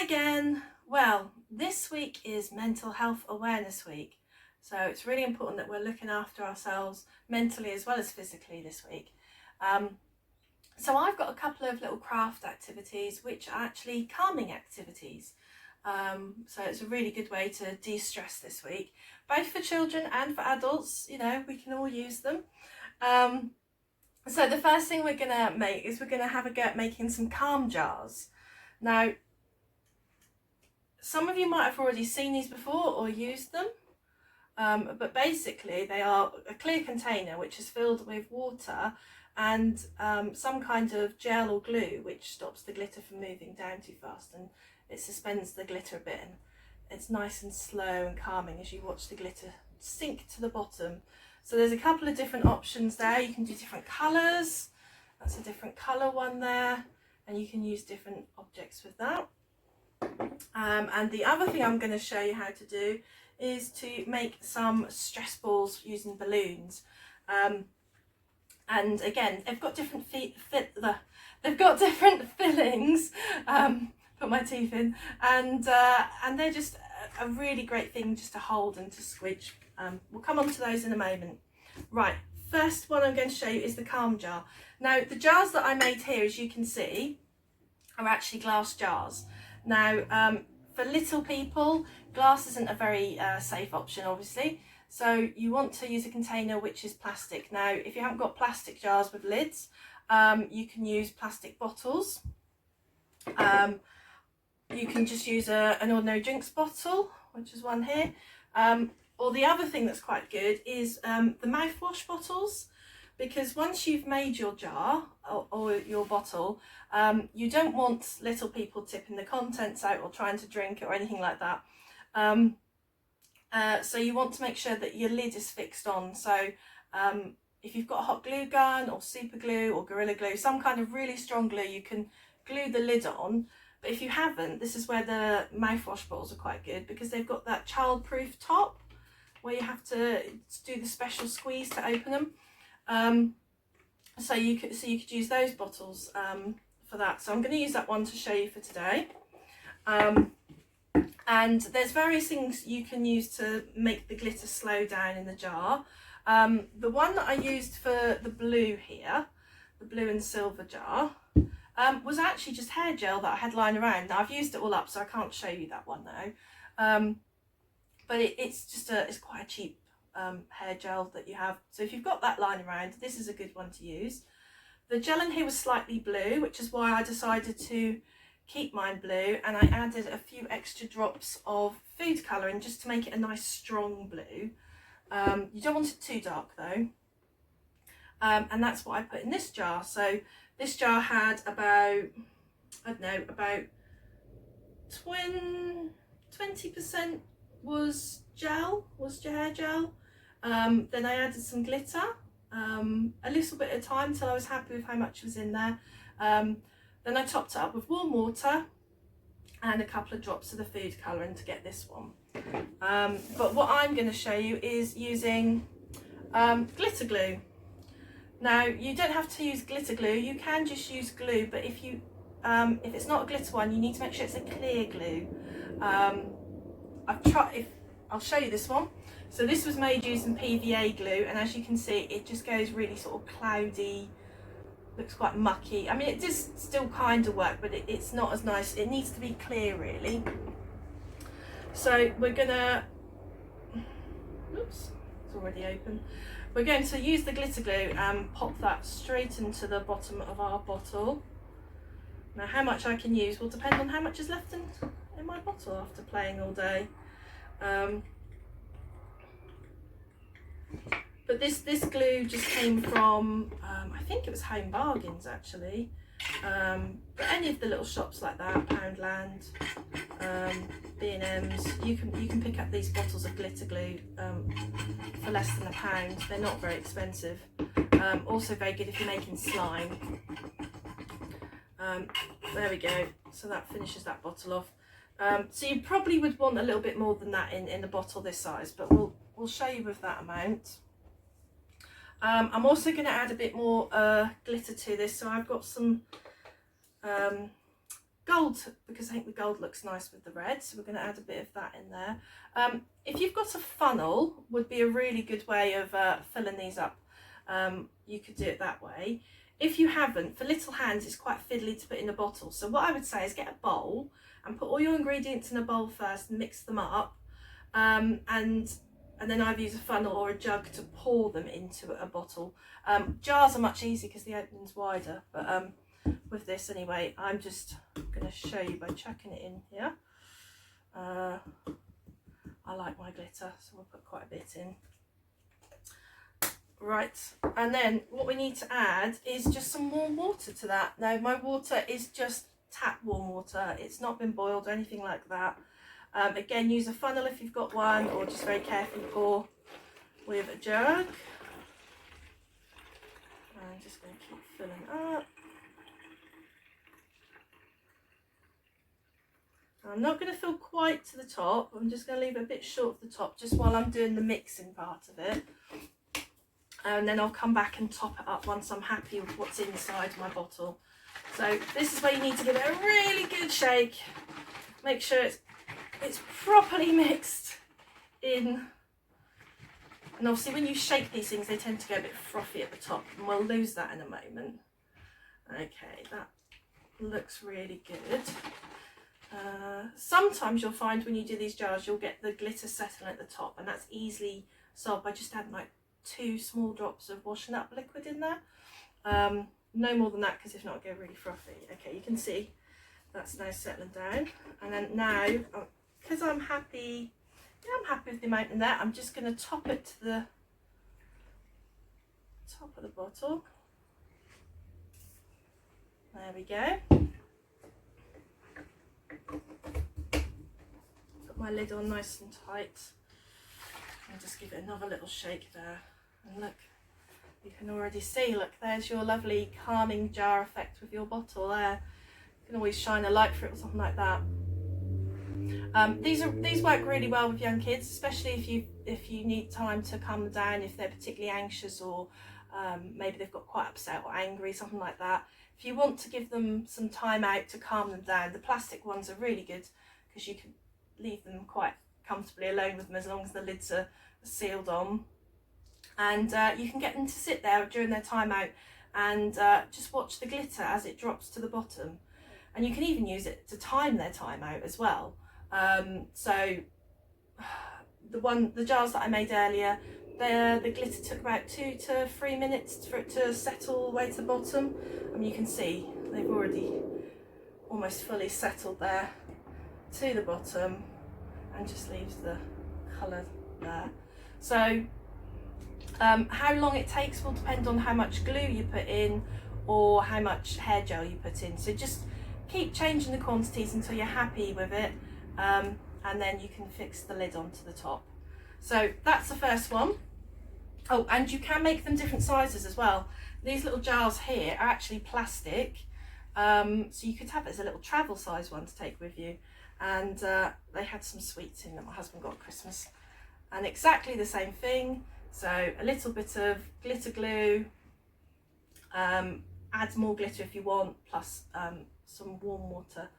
Hi again. Well, this week is Mental Health Awareness Week, so it's really important that we're looking after ourselves mentally as well as physically this week. So I've got a couple of little craft activities which are actually calming activities. So it's a really good way to de-stress this week, both for children and for adults. You know, we can all use them. So the first thing we're gonna make is we're gonna have a go at making some calm jars. Now, some of you might have already seen these before or used them, but basically they are a clear container which is filled with water and some kind of gel or glue which stops the glitter from moving down too fast, and it suspends the glitter a bit, and it's nice and slow and calming as you watch the glitter sink to the bottom. So there's a couple of different options there. You can do different colours. That's a different colour one there, and you can use different objects with that. And the other thing I'm going to show you how to do is to make some stress balls using balloons. And again, they've got different they've got different fillings. Put my teeth in, and they're just a really great thing just to hold and to squidge. We'll come on to those in a moment. Right, first one I'm going to show you is the calm jar. Now, the jars that I made here, as you can see, are actually glass jars. Now, for little people, glass isn't a very safe option, obviously. So you want to use a container which is plastic. Now, if you haven't got plastic jars with lids, you can use plastic bottles. You can just use an ordinary drinks bottle, which is one here. Or the other thing that's quite good is the mouthwash bottles, because once you've made your jar or your bottle, you don't want little people tipping the contents out or trying to drink it or anything like that. So you want to make sure that your lid is fixed on. So if you've got a hot glue gun or super glue or Gorilla Glue, some kind of really strong glue, you can glue the lid on. But if you haven't, this is where the mouthwash bottles are quite good, because they've got that child-proof top where you have to do the special squeeze to open them. So you could use those bottles for that. So I'm going to use that one to show you for today. And there's various things you can use to make the glitter slow down in the jar. The one that I used for the blue here, the blue and silver jar, was actually just hair gel that I had lying around. Now, I've used it all up, so I can't show you that one now. But it's quite a cheap hair gel that you have. So if you've got that lying around, this is a good one to use. The gel in here was slightly blue, which is why I decided to keep mine blue, and I added a few extra drops of food colouring just to make it a nice strong blue. You don't want it too dark though. And that's what I put in this jar. So this jar had about, I don't know, about 20% was hair gel. Then I added some glitter, a little bit at a time till I was happy with how much was in there. Then I topped it up with warm water and a couple of drops of the food colouring to get this one. But what I'm going to show you is using glitter glue. Now, you don't have to use glitter glue, you can just use glue, but if it's not a glitter one, you need to make sure it's a clear glue. I'll show you this one. So this was made using PVA glue, and as you can see, it just goes really sort of cloudy, looks quite mucky. I mean, it does still kind of work, but it's not as nice. It needs to be clear, really. So we're gonna, oops, it's already open. We're going to use the glitter glue and pop that straight into the bottom of our bottle. Now, how much I can use will depend on how much is left in my bottle after playing all day. But this glue just came from, I think it was Home Bargains actually. But any of the little shops like that, Poundland, B&M's, you can pick up these bottles of glitter glue for less than £1. They're not very expensive. Also very good if you're making slime. There we go. So that finishes that bottle off. So you probably would want a little bit more than that in a bottle this size, but we'll show you with that amount. I'm also going to add a bit more glitter to this, so I've got some gold, because I think the gold looks nice with the red, so we're going to add a bit of that in there. If you've got a funnel, would be a really good way of filling these up. You could do it that way. If you haven't, for little hands it's quite fiddly to put in a bottle, so what I would say is get a bowl and put all your ingredients in a bowl first and mix them up, and then either use a funnel or a jug to pour them into a bottle. Jars are much easier because the opening's wider, but with this anyway, I'm just going to show you by chucking it in here. I like my glitter, so we'll put quite a bit in. Right, and then what we need to add is just some warm water to that. Now my water is just tap warm water, it's not been boiled or anything like that. Again, use a funnel if you've got one, or just very carefully pour with a jug. I'm just going to keep filling up. I'm not going to fill quite to the top, I'm just going to leave it a bit short of the top just while I'm doing the mixing part of it. And then I'll come back and top it up once I'm happy with what's inside my bottle. So this is where you need to give it a really good shake. Make sure it's properly mixed in. And obviously when you shake these things, they tend to go a bit frothy at the top, and we'll lose that in a moment. Okay, that looks really good. Sometimes you'll find when you do these jars, you'll get the glitter settling at the top, and that's easily solved by just adding like 2 small drops of washing up liquid in there. No more than that, because if not it'll go really frothy. Okay, you can see that's now settling down, and then now because I'm happy with the amount in there, I'm just going to top it to the top of the bottle. There we go. Put my lid on nice and tight and just give it another little shake there. And look, you can already see, look, there's your lovely calming jar effect with your bottle there. You can always shine a light for it or something like that. These work really well with young kids, especially if you need time to calm them down, if they're particularly anxious, or maybe they've got quite upset or angry, something like that. If you want to give them some time out to calm them down, the plastic ones are really good, because you can leave them quite comfortably alone with them as long as the lids are sealed on. And you can get them to sit there during their time out and just watch the glitter as it drops to the bottom. And you can even use it to time their time out as well. So the jars that I made earlier, the glitter took about 2 to 3 minutes for it to settle all the way to the bottom. And you can see they've already almost fully settled there to the bottom, and just leaves the colour there. So how long it takes will depend on how much glue you put in or how much hair gel you put in. So just keep changing the quantities until you're happy with it, and then you can fix the lid onto the top. So that's the first one. Oh, and you can make them different sizes as well. These little jars here are actually plastic, so you could have it as a little travel size one to take with you. And they had some sweets in that my husband got at Christmas, and exactly the same thing. So a little bit of glitter glue, add more glitter if you want, plus some warm water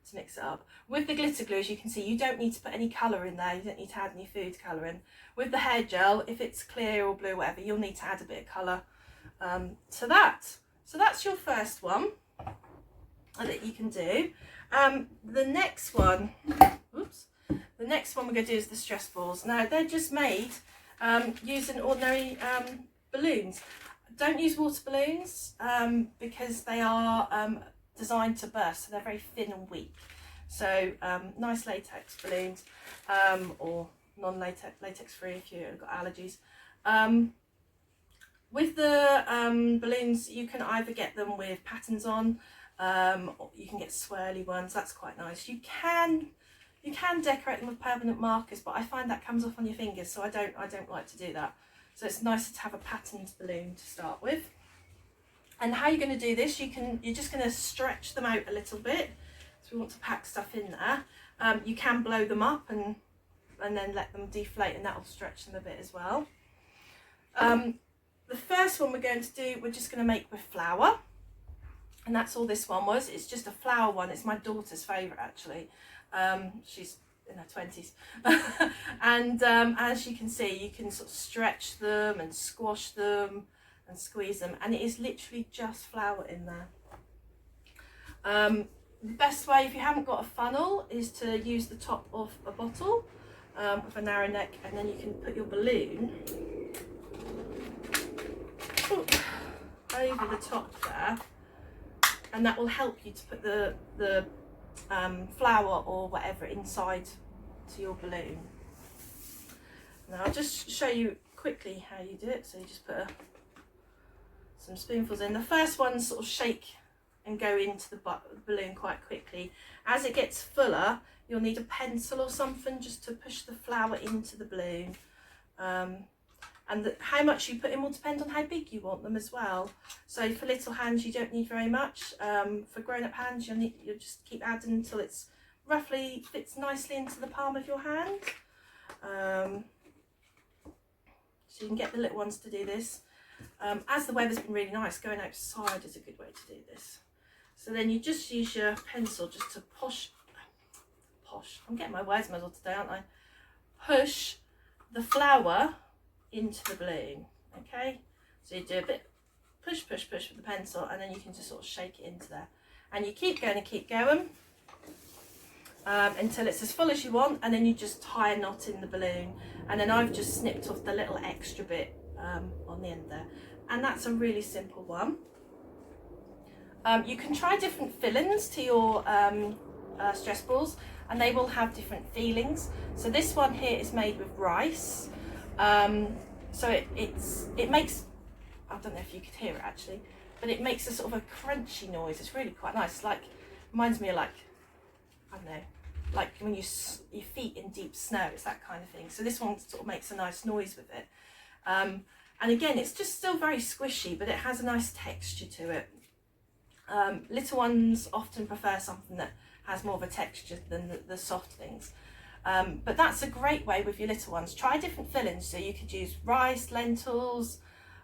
to mix it up. With the glitter glue, as you can see, you don't need to put any colour in there, you don't need to add any food colouring. With the hair gel, if it's clear or blue or whatever, you'll need to add a bit of colour to that. So that's your first one that you can do. The next one we're going to do is the stress balls. Now they're just made using ordinary balloons. Don't use water balloons because they are designed to burst, so they're very thin and weak. So nice latex balloons, or latex free if you've got allergies. With the balloons, you can either get them with patterns on, or you can get swirly ones. That's quite nice. You can decorate them with permanent markers, but I find that comes off on your fingers, so I don't like to do that. So it's nicer to have a patterned balloon to start with. And how you're going to do this, you're just going to stretch them out a little bit. So we want to pack stuff in there. You can blow them up and then let them deflate, and that will stretch them a bit as well. The first one we're going to do, we're just going to make with flour. And that's all this one was. It's just a flower one. It's my daughter's favourite actually. She's in her 20s. And as you can see, you can sort of stretch them and squash them and squeeze them, and it is literally just flour in there. The best way, if you haven't got a funnel, is to use the top of a bottle with a narrow neck, and then you can put your balloon over the top there, and that will help you to put the flour or whatever inside to your balloon. Now I'll just show you quickly how you do it. So you just put some spoonfuls in. The first one sort of shake and go into the balloon quite quickly. As it gets fuller, you'll need a pencil or something just to push the flour into the balloon. And how much you put in will depend on how big you want them as well. So for little hands, you don't need very much. For grown-up hands, you'll just keep adding until it's roughly fits nicely into the palm of your hand. So you can get the little ones to do this. As the weather's been really nice, going outside is a good way to do this. So then you just use your pencil just to push, I'm getting my words muddled today, aren't I? Push the flour into the balloon, okay? So you do a bit push with the pencil, and then you can just sort of shake it into there. And you keep going and keep going until it's as full as you want, and then you just tie a knot in the balloon. And then I've just snipped off the little extra bit on the end there. And that's a really simple one. You can try different fillings to your stress balls, and they will have different feelings. So this one here is made with rice. So it makes, I don't know if you could hear it actually, but it makes a sort of a crunchy noise. It's really quite nice. It's like, reminds me of like, I don't know, like when your feet in deep snow, it's that kind of thing. So this one sort of makes a nice noise with it. And again, it's just still very squishy, but it has a nice texture to it. Little ones often prefer something that has more of a texture than the soft things. But that's a great way with your little ones. Try different fillings. So you could use rice, lentils,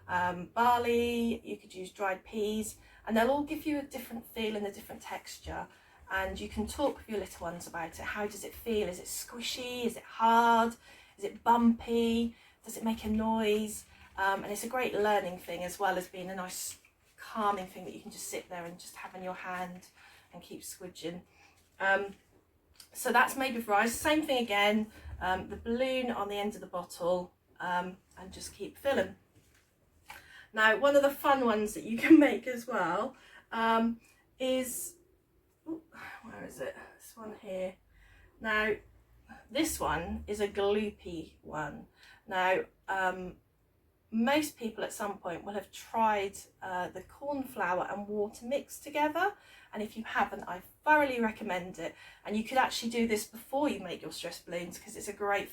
barley, you could use dried peas, and they'll all give you a different feel and a different texture. And you can talk with your little ones about it. How does it feel? Is it squishy? Is it hard? Is it bumpy? Does it make a noise? And it's a great learning thing, as well as being a nice calming thing that you can just sit there and just have in your hand and keep squidging. So that's made with rice. Same thing again, the balloon on the end of the bottle, and just keep filling. Now, one of the fun ones that you can make as well is, where is it? This one here. Now, this one is a gloopy one. Now, most people at some point will have tried the corn flour and water mixed together, and if you haven't, I thoroughly recommend it. And you could actually do this before you make your stress balloons, because it's a great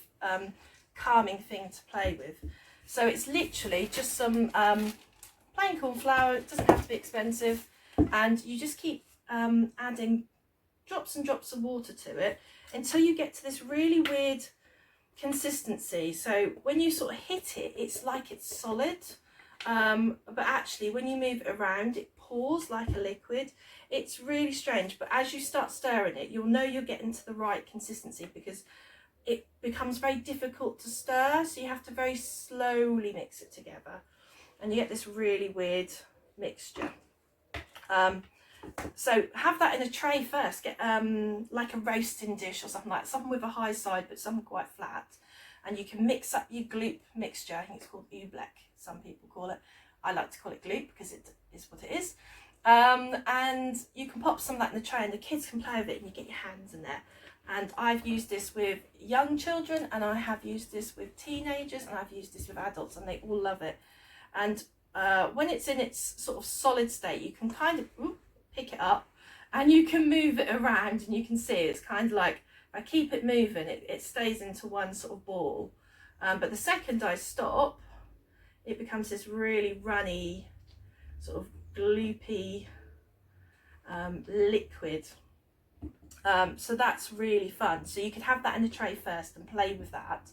calming thing to play with. So it's literally just some plain corn flour. It doesn't have to be expensive, and you just keep adding drops and drops of water to it until you get to this really weird consistency. So when you sort of hit it, it's like it's solid, but actually when you move it around, it pours like a liquid. It's really strange, but as you start stirring it, you'll know you're getting to the right consistency, because it becomes very difficult to stir, so you have to very slowly mix it together, and you get this really weird mixture. So have that in a tray first. Get like a roasting dish or something like that, something with a high side but something quite flat, and you can mix up your gloop mixture. I think it's called oobleck, some people call it. I like to call it gloop because it is what it is. And you can pop some of that in the tray, and the kids can play with it, and you get your hands in there. And I've used this with young children, and I have used this with teenagers, and I've used this with adults, and they all love it. And when it's in its sort of solid state, you can kind of pick it up and you can move it around, and you can see it's kind of like, if I keep it moving, it stays into one sort of ball. But the second I stop, it becomes this really runny, sort of gloopy liquid. So that's really fun. So you could have that in a tray first and play with that.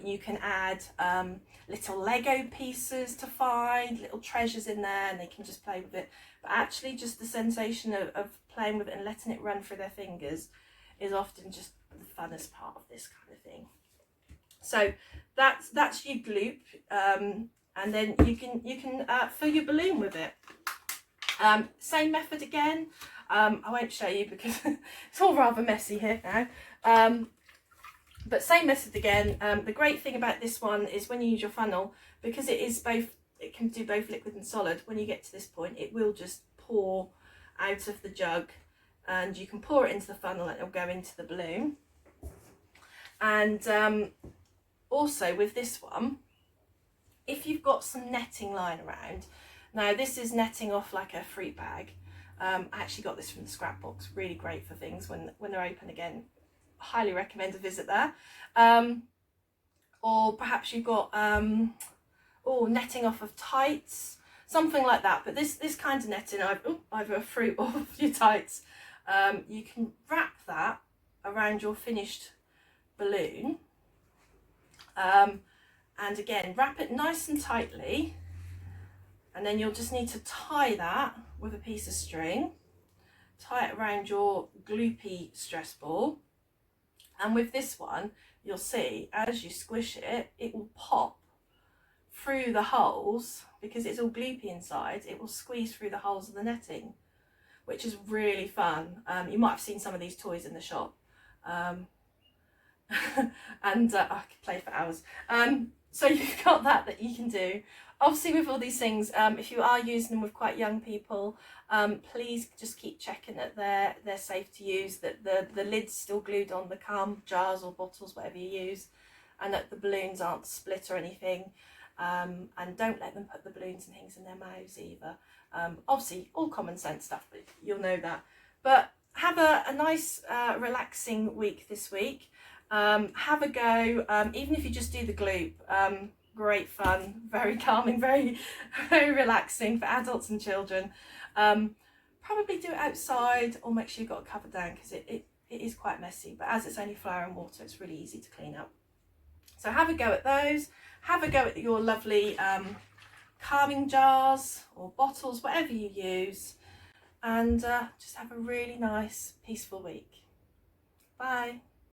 You can add little Lego pieces to find, little treasures in there, and they can just play with it. But actually just the sensation of playing with it and letting it run through their fingers is often just the funnest part of this kind of thing. So that's your gloop, and then you can fill your balloon with it. Same method again. I won't show you because it's all rather messy here now. But same method again. The great thing about this one is when you use your funnel, because it can do both liquid and solid. When you get to this point, it will just pour out of the jug, and you can pour it into the funnel and it'll go into the balloon. And also with this one, if you've got some netting lying around, now this is netting off like a fruit bag. I actually got this from the scrap box, really great for things when they're open again. Highly recommend a visit there. Or perhaps you've got netting off of tights, something like that. But this kind of netting, either a fruit or your tights, you can wrap that around your finished balloon, and again wrap it nice and tightly, and then you'll just need to tie that with a piece of string, tie it around your gloopy stress ball. And with this one, you'll see as you squish it, it will pop through the holes, because it's all gloopy inside. It will squeeze through the holes of the netting, which is really fun. You might have seen some of these toys in the shop. And I could play for hours. So you've got that you can do. Obviously with all these things, if you are using them with quite young people, please just keep checking that they're safe to use, that the lid's still glued on the calm jars or bottles, whatever you use, and that the balloons aren't split or anything. And don't let them put the balloons and things in their mouths either. Obviously all common sense stuff, but you'll know that. But have a nice relaxing week this week. Have a go, even if you just do the gloop. Great fun, very calming, very relaxing for adults and children. Probably do it outside, or make sure you've got a cover down, because it is quite messy, but as it's only flour and water, it's really easy to clean up. So have a go at those. Have a go at your lovely carving jars or bottles, whatever you use, and just have a really nice, peaceful week. Bye.